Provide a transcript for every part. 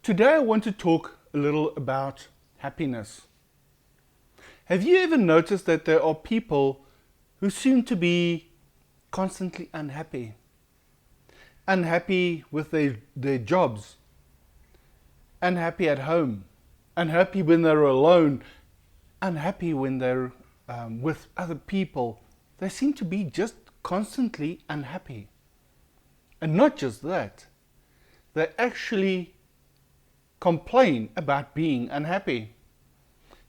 Today I want to talk a little about happiness. Have you ever noticed that there are people who seem to be constantly unhappy? Unhappy with their jobs, unhappy at home, unhappy when they're alone, unhappy when they're with other people. They seem to be just constantly unhappy. And not just that, they actually complain about being unhappy.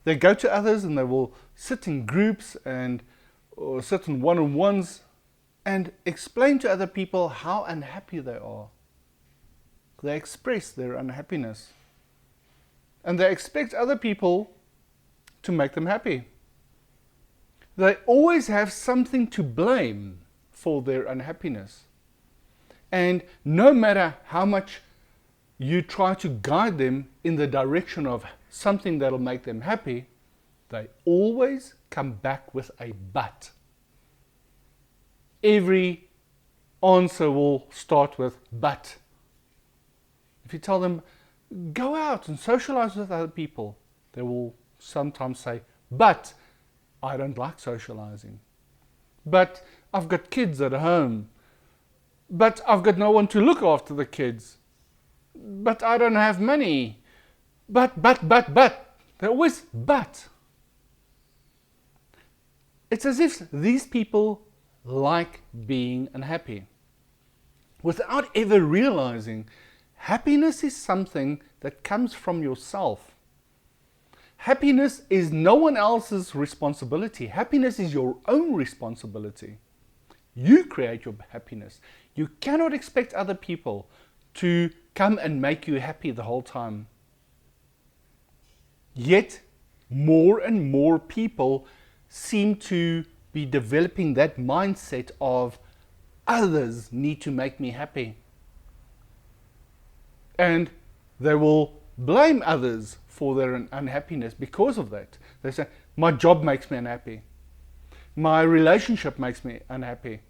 They go to others and they will sit in groups or sit in one-on-ones and explain to other people how unhappy they are. They express their unhappiness. And they expect other people to make them happy. They always have something to blame for their unhappiness. And no matter how much you try to guide them in the direction of something that'll make them happy, they always come back with a but. Every answer will start with but. If you tell them, go out and socialize with other people, they will sometimes say, but I don't like socializing. But I've got kids at home. But I've got no one to look after the kids. But I don't have money. But. They're always but. It's as if these people like being unhappy, without ever realizing happiness is something that comes from yourself. Happiness is no one else's responsibility. Happiness is your own responsibility. You create your happiness. You cannot expect other people to come and make you happy the whole time. Yet, more and more people seem to be developing that mindset of others need to make me happy. And they will blame others for their unhappiness because of that. They say, my job makes me unhappy. My relationship makes me unhappy.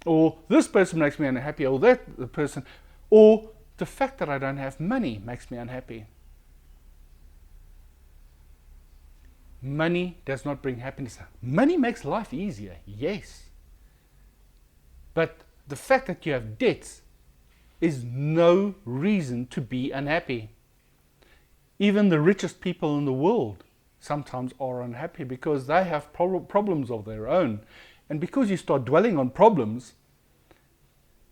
Or this person makes me unhappy, or that person. Or the fact that I don't have money makes me unhappy. Money does not bring happiness. Money makes life easier, yes. But the fact that you have debts is no reason to be unhappy. Even the richest people in the world sometimes are unhappy because they have problems of their own. And because you start dwelling on problems,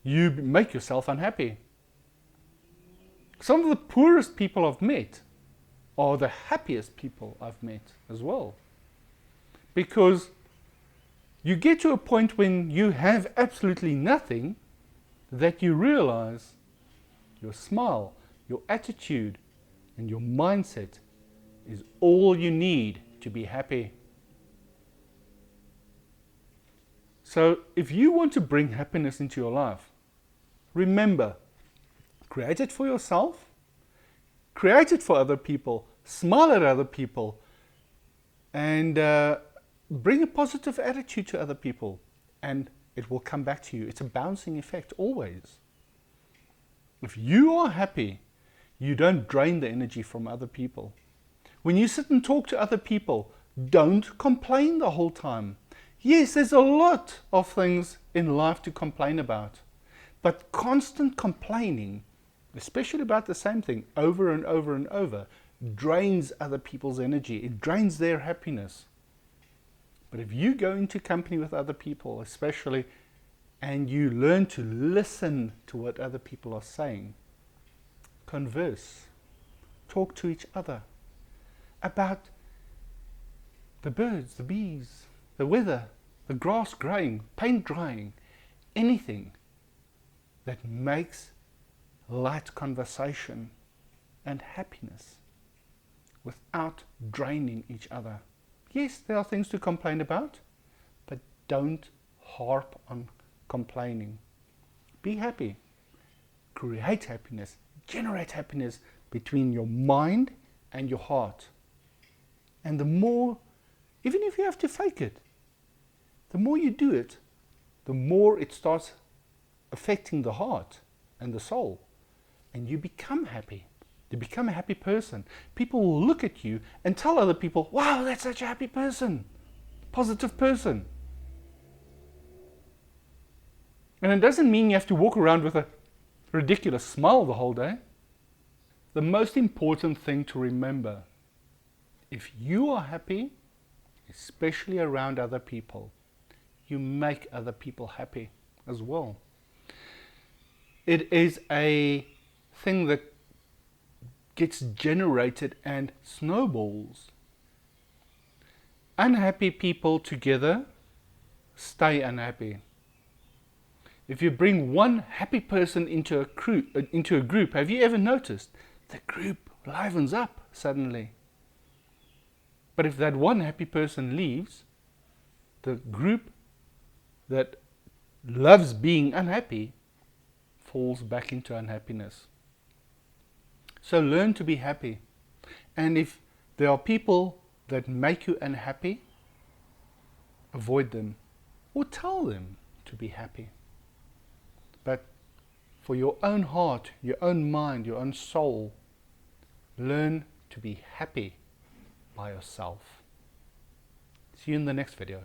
you make yourself unhappy. Some of the poorest people I've met are the happiest people I've met as well. Because you get to a point when you have absolutely nothing that you realize your smile, your attitude, and your mindset is all you need to be happy. So if you want to bring happiness into your life, remember, create it for yourself, create it for other people, smile at other people, and bring a positive attitude to other people, and it will come back to you. It's a bouncing effect always. If you are happy, you don't drain the energy from other people. When you sit and talk to other people, don't complain the whole time. Yes, there's a lot of things in life to complain about, but constant complaining, especially about the same thing over and over and over, drains other people's energy. It drains their happiness. But if you go into company with other people, especially, and you learn to listen to what other people are saying, converse, talk to each other about the birds, the bees, the weather, the grass growing, paint drying, anything that makes light conversation and happiness without draining each other. Yes, there are things to complain about, but don't harp on complaining. Be happy. Create happiness. Generate happiness between your mind and your heart. And the more, even if you have to fake it, the more you do it, the more it starts affecting the heart and the soul, and you become happy. to become a happy person, people will look at you and tell other people, wow, that's such a happy person, positive person. And it doesn't mean you have to walk around with a ridiculous smile the whole day. The most important thing to remember, if you are happy, especially around other people, you make other people happy as well. It is a thing that gets generated and snowballs. Unhappy people together stay unhappy. If you bring one happy person into a group, have you ever noticed the group livens up suddenly? But if that one happy person leaves, the group that loves being unhappy falls back into unhappiness. So learn to be happy. And if there are people that make you unhappy, avoid them or tell them to be happy. But for your own heart, your own mind, your own soul, learn to be happy by yourself. See you in the next video.